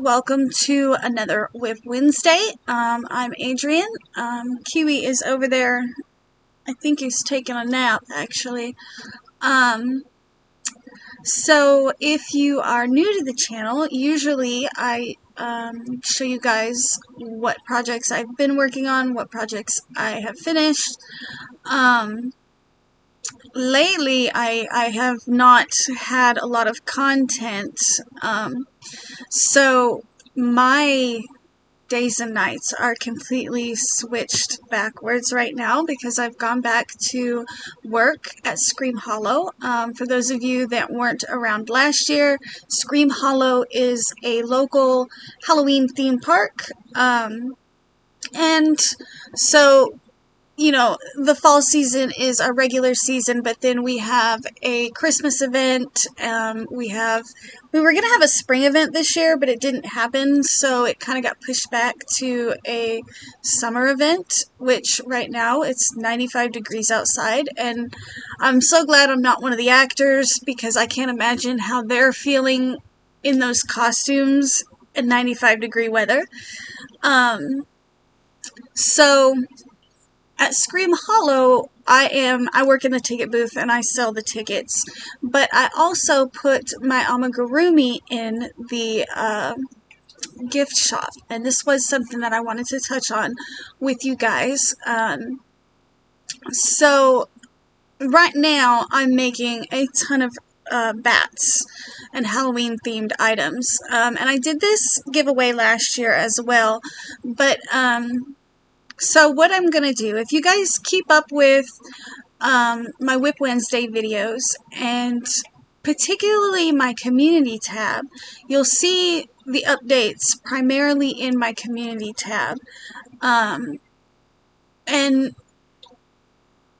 welcome to another WIP Wednesday. I'm Adrian. Kiwi is over there. I think he's taking a nap, actually. So if you are new to the channel, usually I show you guys what projects I've been working on, what projects I have finished. Lately, I have not had a lot of content, so my days and nights are completely switched backwards right now because I've gone back to work at Scream Hollow. For those of you that weren't around last year, Scream Hollow is a local Halloween theme park. And so, you know, the fall season is our regular season, but then we have a Christmas event. We were going to have a spring event this year, but it didn't happen, so it kind of got pushed back to a summer event, which right now it's 95 degrees outside, and I'm so glad I'm not one of the actors because I can't imagine how they're feeling in those costumes in 95-degree weather. So at Scream Hollow, I work in the ticket booth and I sell the tickets, but I also put my amigurumi in the gift shop, and this was something that I wanted to touch on with you guys. So right now I'm making a ton of bats and Halloween themed items, and I did this giveaway last year as well, but so what I'm going to do, if you guys keep up with my WIP Wednesday videos, and particularly my community tab, you'll see the updates primarily in my community tab. And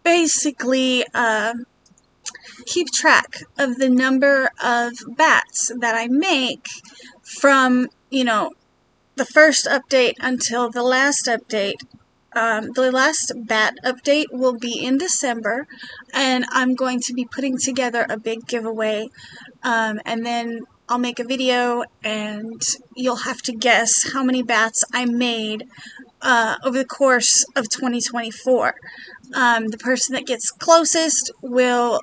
basically keep track of the number of bats that I make from, you know, the first update until the last update. The last bat update will be in December, and I'm going to be putting together a big giveaway, and then I'll make a video and you'll have to guess how many bats I made over the course of 2024. The person that gets closest will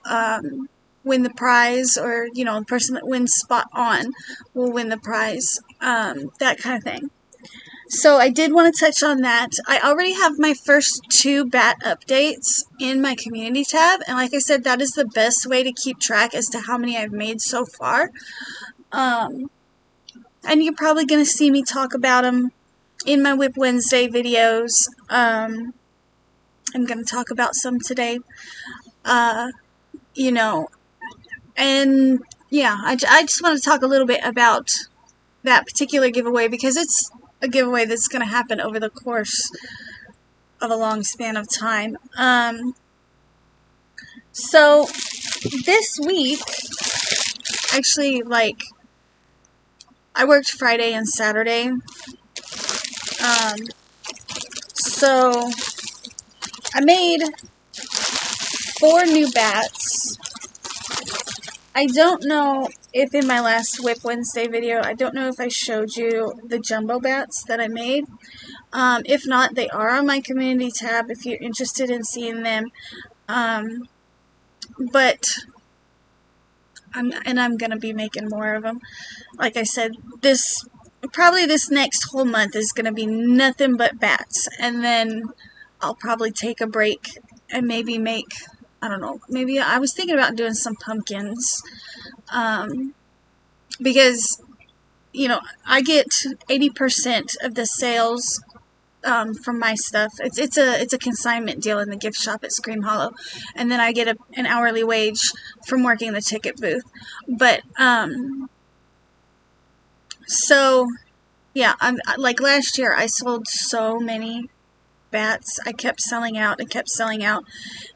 win the prize, or, you know, the person that wins spot on will win the prize, that kind of thing. So I did want to touch on that. I already have my first 2 bat updates in my community tab, and like I said, that is the best way to keep track as to how many I've made so far. And you're probably going to see me talk about them in my WIP Wednesday videos. I'm going to talk about some today. You know, and yeah, I just want to talk a little bit about that particular giveaway because it's a giveaway that's going to happen over the course of a long span of time. So this week, actually, like, I worked Friday and Saturday. So I made 4 new bats. I don't know if in my last WIP Wednesday video, I don't know if I showed you the jumbo bats that I made. If not, they are on my community tab if you're interested in seeing them. But I'm going to be making more of them. Like I said, probably this next whole month is going to be nothing but bats. And then I'll probably take a break and maybe make, I don't know, maybe I was thinking about doing some pumpkins, because, you know, I get 80% of the sales from my stuff. It's a consignment deal in the gift shop at Scream Hollow, and then I get an hourly wage from working the ticket booth. But so yeah, like last year I sold so many bats. I kept selling out and kept selling out,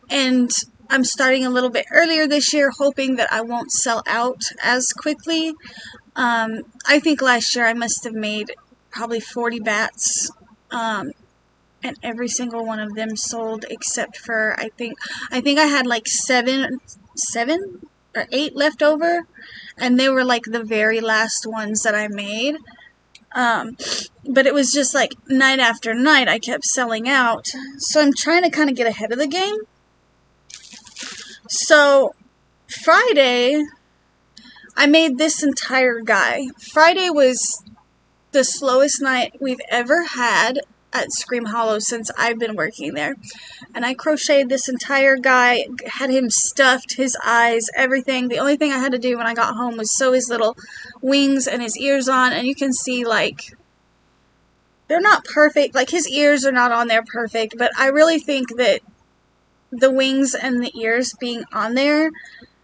and I'm starting a little bit earlier this year, hoping that I won't sell out as quickly. I think last year I must have made probably 40 bats, and every single one of them sold except for I think I had like 7 or 8 left over, and they were like the very last ones that I made. But it was just like night after night I kept selling out. So I'm trying to kind of get ahead of the game. So Friday, I made this entire guy. Friday was the slowest night we've ever had at Scream Hollow since I've been working there. And I crocheted this entire guy, had him stuffed, his eyes, everything. The only thing I had to do when I got home was sew his little wings and his ears on, and you can see, like, they're not perfect. Like, his ears are not on there perfect, but I really think that the wings and the ears being on there,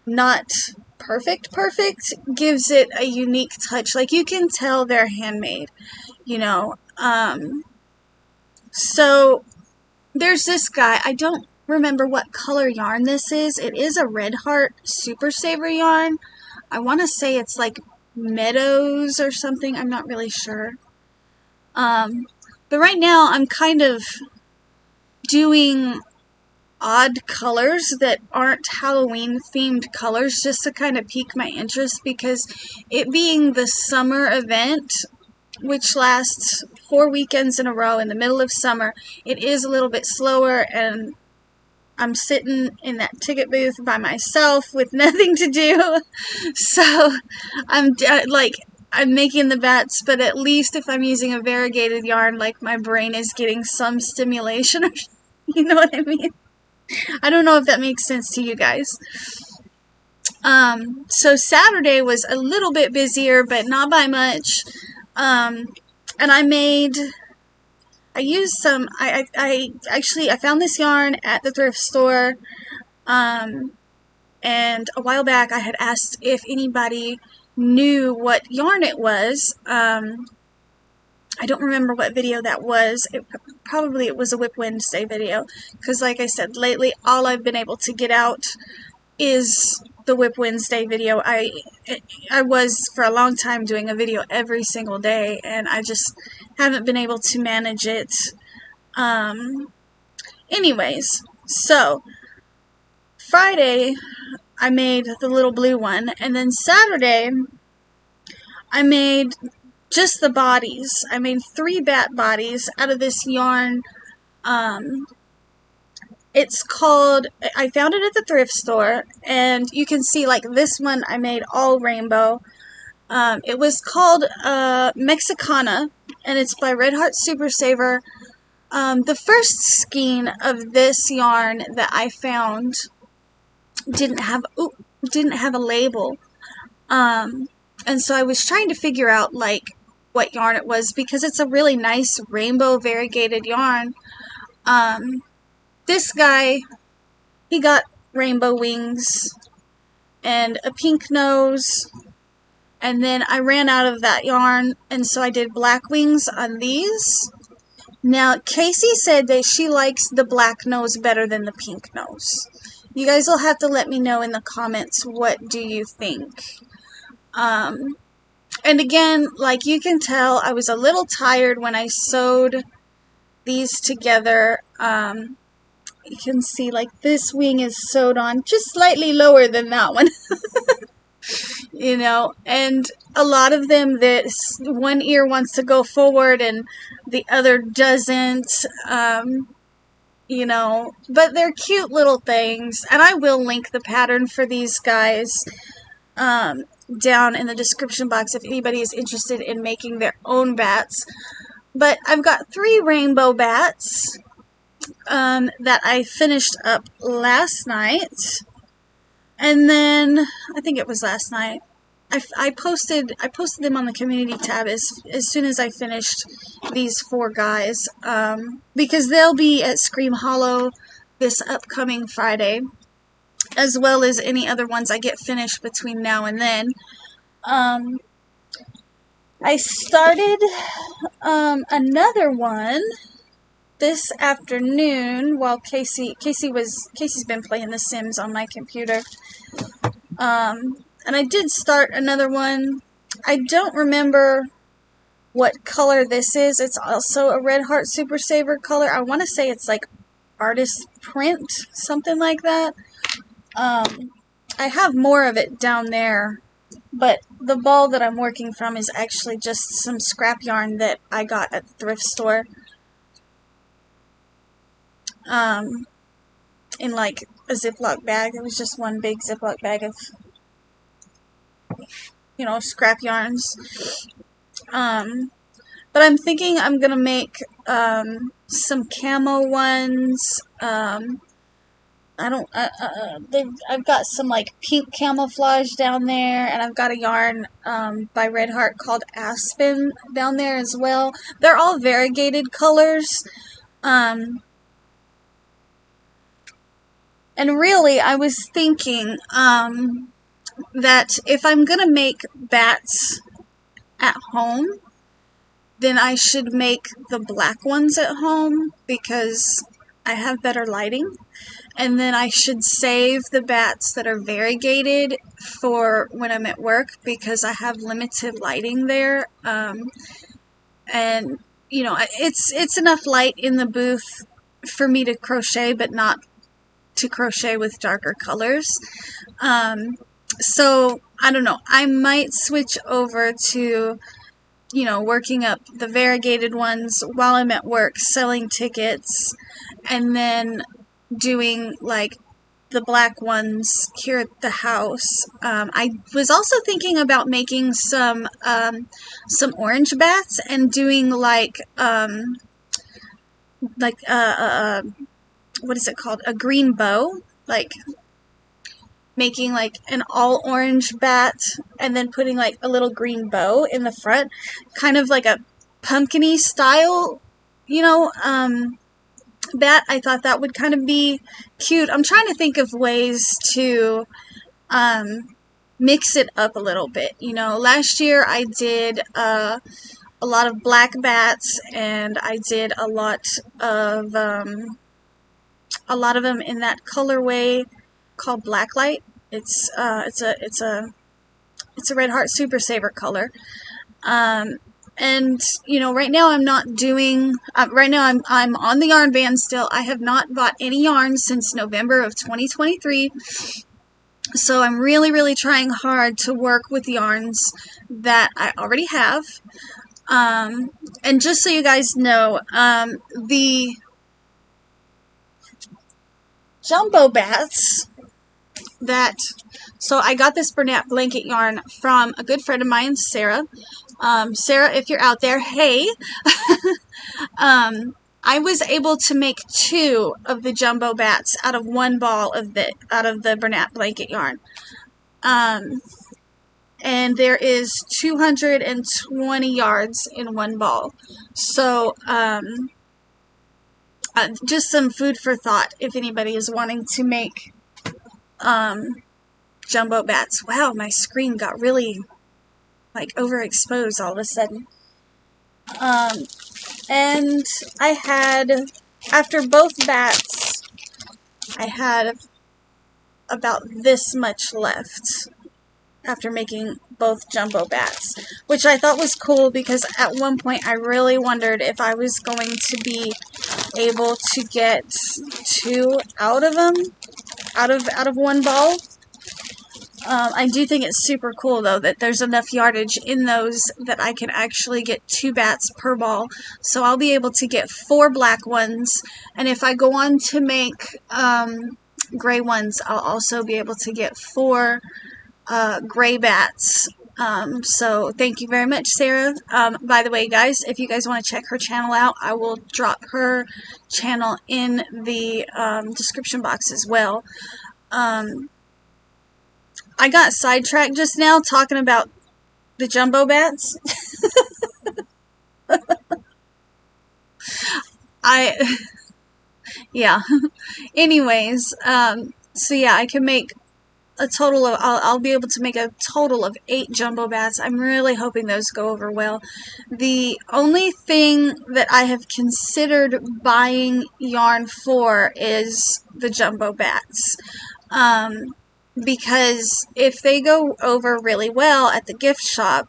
not perfect, gives it a unique touch. Like, you can tell they're handmade, you know. So there's this guy. I don't remember what color yarn this is. It is a Red Heart Super Saver yarn. I want to say it's like Meadows or something. I'm not really sure. But right now I'm kind of doing odd colors that aren't Halloween themed colors just to kind of pique my interest, because it being the summer event, which lasts 4 weekends in a row in the middle of summer, it is a little bit slower, and I'm sitting in that ticket booth by myself with nothing to do. So I'm making the bats, but at least if I'm using a variegated yarn, like, my brain is getting some stimulation, or you know what I mean? I don't know if that makes sense to you guys. So Saturday was a little bit busier, but not by much. And I used some, I found this yarn at the thrift store, and a while back I had asked if anybody knew what yarn it was. I don't remember what video that was. Probably it was a WIP Wednesday video, because like I said, lately all I've been able to get out is the WIP Wednesday video. I was for a long time doing a video every single day, and I just haven't been able to manage it. Anyways, so Friday I made the little blue one, and then Saturday I made just the bodies. I made 3 bat bodies out of this yarn. It's called, I found it at the thrift store, and you can see, like, this one I made all rainbow. It was called Mexicana, and it's by Red Heart Super Saver. The first skein of this yarn that I found didn't have a label. And so I was trying to figure out, like, what yarn it was, because it's a really nice rainbow variegated yarn. This guy, he got rainbow wings and a pink nose, and then I ran out of that yarn, and so I did black wings on these. Now, Casey said that she likes the black nose better than the pink nose. You guys will have to let me know in the comments, what do you think? And again, like, you can tell I was a little tired when I sewed these together. You can see, like, this wing is sewed on just slightly lower than that one. You know, and a lot of them, this one ear wants to go forward and the other doesn't, you know, but they're cute little things, and I will link the pattern for these guys down in the description box if anybody is interested in making their own bats. But I've got 3 rainbow bats that I finished up last night, and then I think it was last night. I posted them on the community tab as soon as I finished these 4 guys, because they'll be at Scream Hollow this upcoming Friday, as well as any other ones I get finished between now and then. I started another one this afternoon while Casey's been playing The Sims on my computer. And I did start another one. I don't remember what color this is. It's also a Red Heart Super Saver color. I want to say it's like Artist Print, something like that. I have more of it down there, but the ball that I'm working from is actually just some scrap yarn that I got at the thrift store. In like a Ziploc bag. It was just one big Ziploc bag of, you know, scrap yarns. But I'm thinking I'm gonna make some camo ones. I've got some like pink camouflage down there, and I've got a yarn by Red Heart called Aspen down there as well. They're all variegated colors. And really, I was thinking that if I'm gonna make bats at home, then I should make the black ones at home because I have better lighting. And then I should save the bats that are variegated for when I'm at work because I have limited lighting there. And you know, it's enough light in the booth for me to crochet, but not to crochet with darker colors. So I don't know, I might switch over to, you know, working up the variegated ones while I'm at work selling tickets, and then doing like the black ones here at the house. I was also thinking about making some orange bats and doing like what is it called? A green bow, like making like an all orange bat and then putting like a little green bow in the front, kind of like a pumpkin-y style, you know, bat. I thought that would kind of be cute. I'm trying to think of ways to mix it up a little bit. You know, last year I did a lot of black bats, and I did a lot of them in that colorway called Blacklight. It's a Red Heart Super Saver color. And you know, right now I'm not doing. Right now I'm on the yarn ban still. I have not bought any yarn since November of 2023. So I'm really trying hard to work with yarns that I already have. And just so you guys know, the jumbo bats so I got this Bernat blanket yarn from a good friend of mine, Sarah. Sarah, if you're out there, hey. I was able to make 2 of the jumbo bats out of one ball of the Bernat blanket yarn. And there is 220 yards in one ball. So, just some food for thought if anybody is wanting to make jumbo bats. Wow, my screen got really like overexposed all of a sudden. And I had, after both bats, I had about this much left after making both jumbo bats, which I thought was cool because at one point I really wondered if I was going to be able to get 2 out of them, out of one ball. I do think it's super cool though that there's enough yardage in those that I can actually get 2 bats per ball. So I'll be able to get 4 black ones, and if I go on to make gray ones, I'll also be able to get 4 gray bats. So thank you very much, Sarah. By the way, guys, if you guys want to check her channel out, I will drop her channel in the description box as well. I got sidetracked just now talking about the jumbo bats. Yeah. Anyways, so yeah, I can make a total of, I'll be able to make a total of 8 jumbo bats. I'm really hoping those go over well. The only thing that I have considered buying yarn for is the jumbo bats. Because if they go over really well at the gift shop,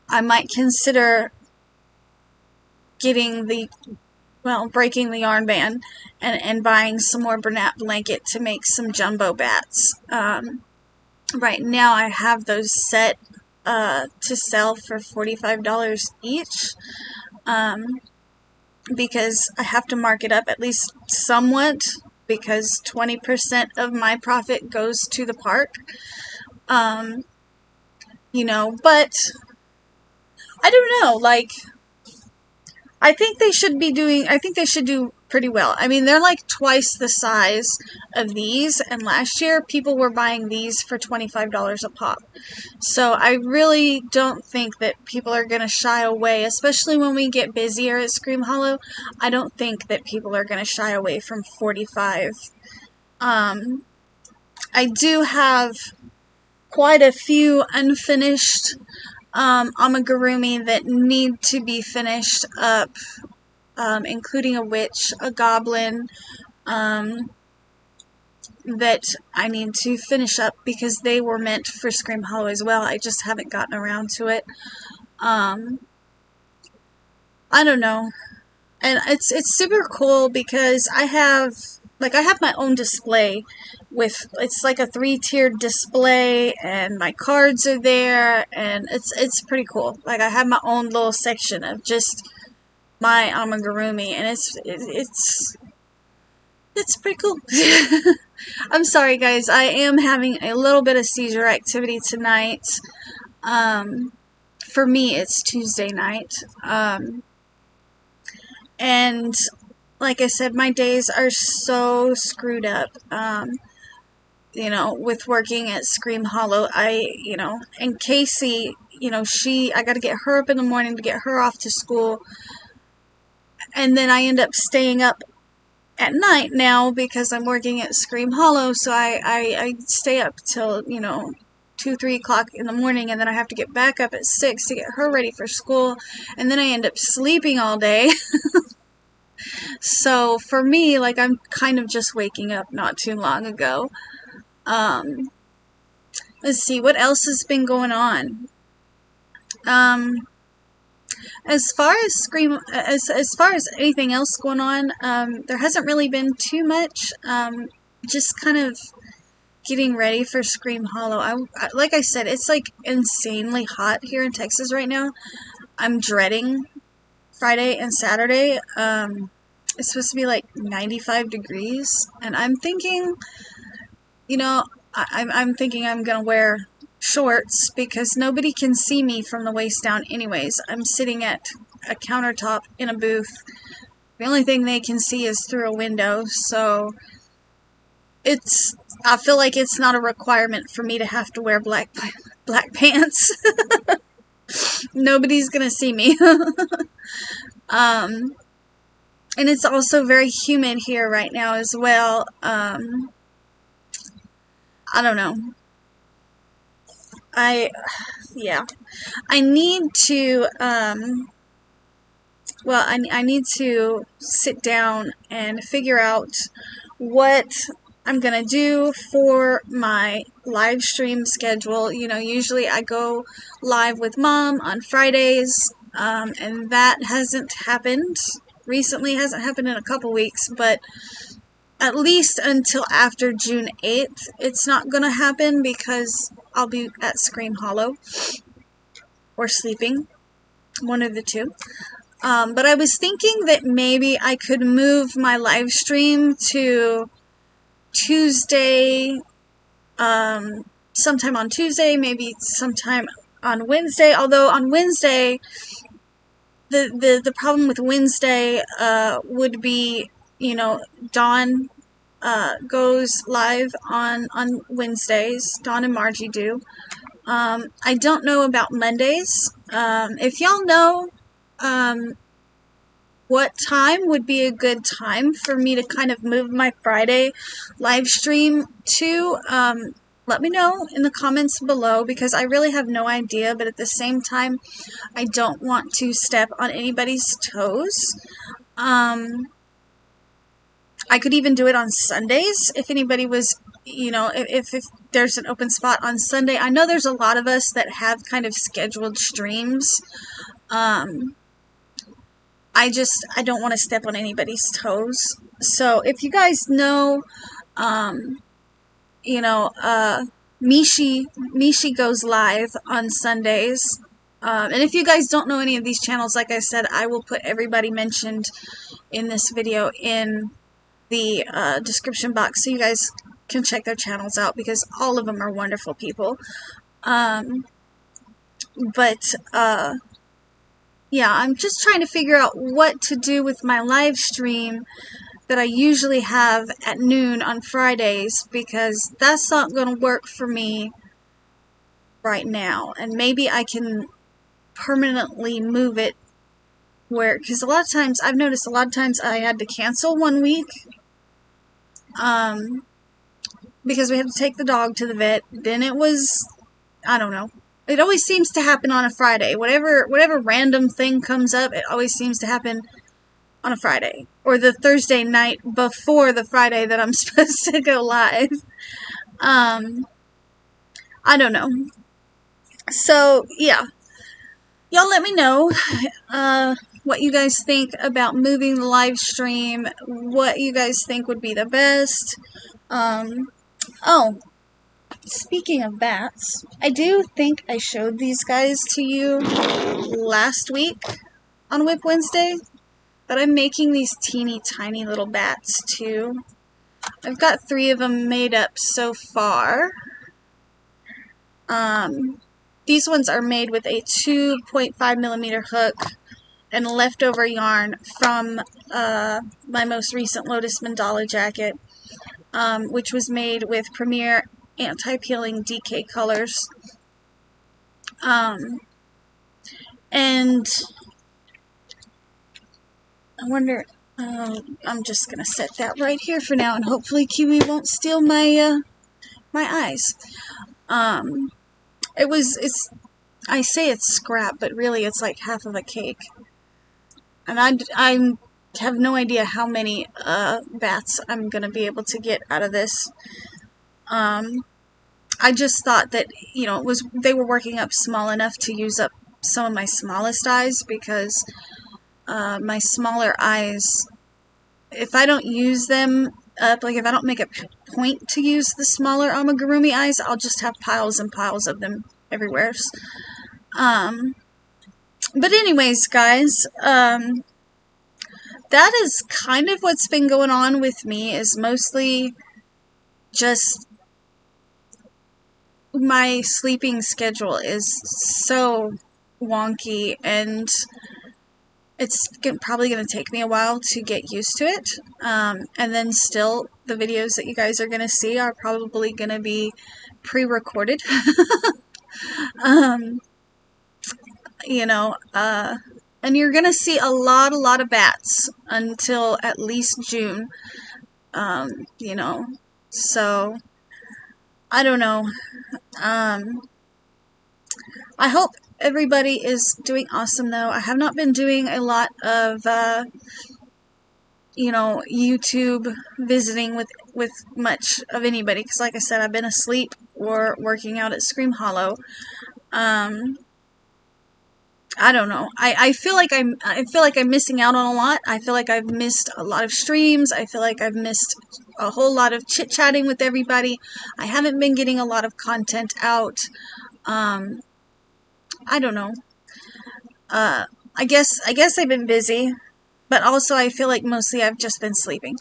I might consider getting breaking the yarn ban and buying some more Bernat blanket to make some jumbo bats. Right now I have those set to sell for $45 each, because I have to mark it up at least somewhat, because 20% of my profit goes to the park. You know, but I don't know, like, I think they should do pretty well. I mean, they're like twice the size of these, and last year people were buying these for $25 a pop. So I really don't think that people are going to shy away, especially when we get busier at Scream Hollow. I don't think that people are going to shy away from 45. I do have quite a few unfinished amigurumi that need to be finished up, including a witch, a goblin, that I need to finish up because they were meant for Scream Hollow as well. I just haven't gotten around to it. I don't know. And it's super cool because I have my own display with, it's like a 3-tiered display, and my cards are there, and it's pretty cool. Like, I have my own little section of just my amigurumi, and it's pretty cool. I'm sorry, guys. I am having a little bit of seizure activity tonight. For me, it's Tuesday night. And like I said, my days are so screwed up. You know, with working at Scream Hollow, and Casey, I got to get her up in the morning to get her off to school. And then I end up staying up at night now because I'm working at Scream Hollow, so I stay up till, 2, 3 o'clock in the morning, and then I have to get back up at 6 to get her ready for school, and then I end up sleeping all day. So for me, like, I'm kind of just waking up not too long ago. Let's see, what else has been going on? As far as anything else going on, there hasn't really been too much. Just kind of getting ready for Scream Hollow. Like I said, it's like insanely hot here in Texas right now. I'm dreading Friday and Saturday. It's supposed to be like 95 degrees, and I'm thinking, I'm thinking I'm gonna wear shorts because nobody can see me from the waist down anyways. I'm sitting at a countertop in a booth. The only thing they can see is through a window, so I feel like it's not a requirement for me to have to wear black pants. Nobody's gonna see me. And it's also very humid here right now as well. I don't know. I need to, I need to sit down and figure out what I'm gonna do for my live stream schedule. Usually I go live with Mom on Fridays, and that hasn't happened recently. Hasn't happened in a couple weeks, but at least until after June 8th, it's not gonna happen because I'll be at Scream Hollow or sleeping, one of the two. But I was thinking that maybe I could move my live stream to Tuesday, sometime on Tuesday, maybe sometime on Wednesday. Although on Wednesday, the problem with Wednesday would be, Dawn goes live on Wednesdays. Dawn and Margie do. I don't know about Mondays. If y'all know what time would be a good time for me to kind of move my Friday live stream to, let me know in the comments below, because I really have no idea, but at the same time, I don't want to step on anybody's toes. I could even do it on Sundays if anybody was, if there's an open spot on Sunday. I know there's a lot of us that have kind of scheduled streams. I don't want to step on anybody's toes. So if you guys know, Mishi goes live on Sundays. And if you guys don't know any of these channels, like I said, I will put everybody mentioned in this video in the description box so you guys can check their channels out, because all of them are wonderful people. Yeah, I'm just trying to figure out what to do with my live stream that I usually have at noon on Fridays, because that's not going to work for me right now. And maybe I can permanently move it where, because a lot of times, I've noticed a lot of times I had to cancel one week, because we had to take the dog to the vet. Then it was, I don't know. It always seems to happen on a Friday. Whatever random thing comes up, it always seems to happen on a Friday. Or the Thursday night before the Friday that I'm supposed to go live. I don't know. So, yeah. Y'all let me know what you guys think about moving the live stream. What you guys think would be the best. Oh, speaking of bats, I do think I showed these guys to you last week on WIP Wednesday, but I'm making these teeny tiny little bats too. I've got 3 of them made up so far. These ones are made with a 2.5mm hook and leftover yarn from my most recent Lotus Mandala jacket, which was made with Premier anti-peeling DK colors. And I wonder, I'm just going to set that right here for now, and hopefully Kiwi won't steal my my eyes. I say it's scrap, but really it's like half of a cake. And I have no idea how many bats I'm going to be able to get out of this. I just thought that, you know, they were working up small enough to use up some of my smallest eyes, because my smaller eyes, if I don't use them up, like if I don't make a point to use the smaller amigurumi eyes, I'll just have piles and piles of them everywhere. But anyways, guys, that is kind of what's been going on with me, is mostly just my sleeping schedule is so wonky, and it's probably going to take me a while to get used to it. And then still, the videos that you guys are going to see are probably going to be pre-recorded. You know, and you're going to see a lot of bats until at least June. You know, so I don't know. I hope everybody is doing awesome, though. I have not been doing a lot of, you know, YouTube visiting with much of anybody, because like I said, I've been asleep or working out at Scream Hollow. I don't know. I feel like I'm missing out on a lot. I feel like I've missed a lot of streams. I feel like I've missed a whole lot of chit-chatting with everybody. I haven't been getting a lot of content out. I don't know. I guess I've been busy, but also I feel like mostly I've just been sleeping.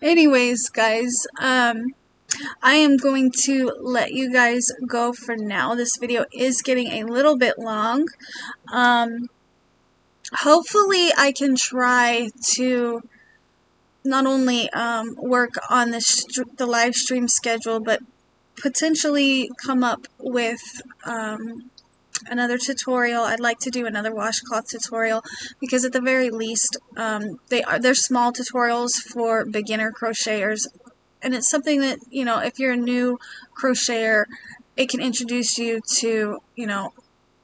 Anyways, guys, I am going to let you guys go for now. This video is getting a little bit long. Hopefully I can try to not only work on the live stream schedule, but potentially come up with another tutorial. I'd like to do another washcloth tutorial, because at the very least they're small tutorials for beginner crocheters. And it's something that, you know, if you're a new crocheter, it can introduce you to, you know,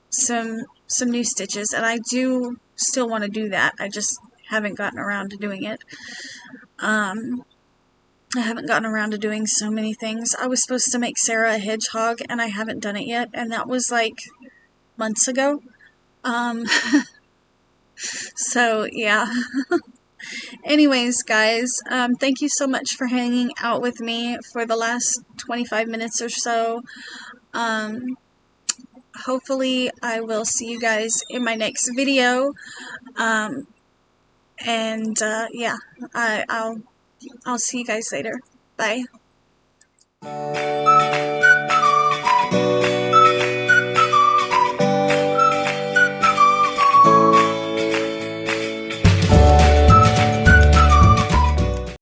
some new stitches. And I do still want to do that. I just haven't gotten around to doing it. I haven't gotten around to doing so many things. I was supposed to make Sarah a hedgehog, and I haven't done it yet. And that was like months ago. So, yeah. Anyways, guys, thank you so much for hanging out with me for the last 25 minutes or so. Hopefully I will see you guys in my next video. Yeah, I'll see you guys later. Bye.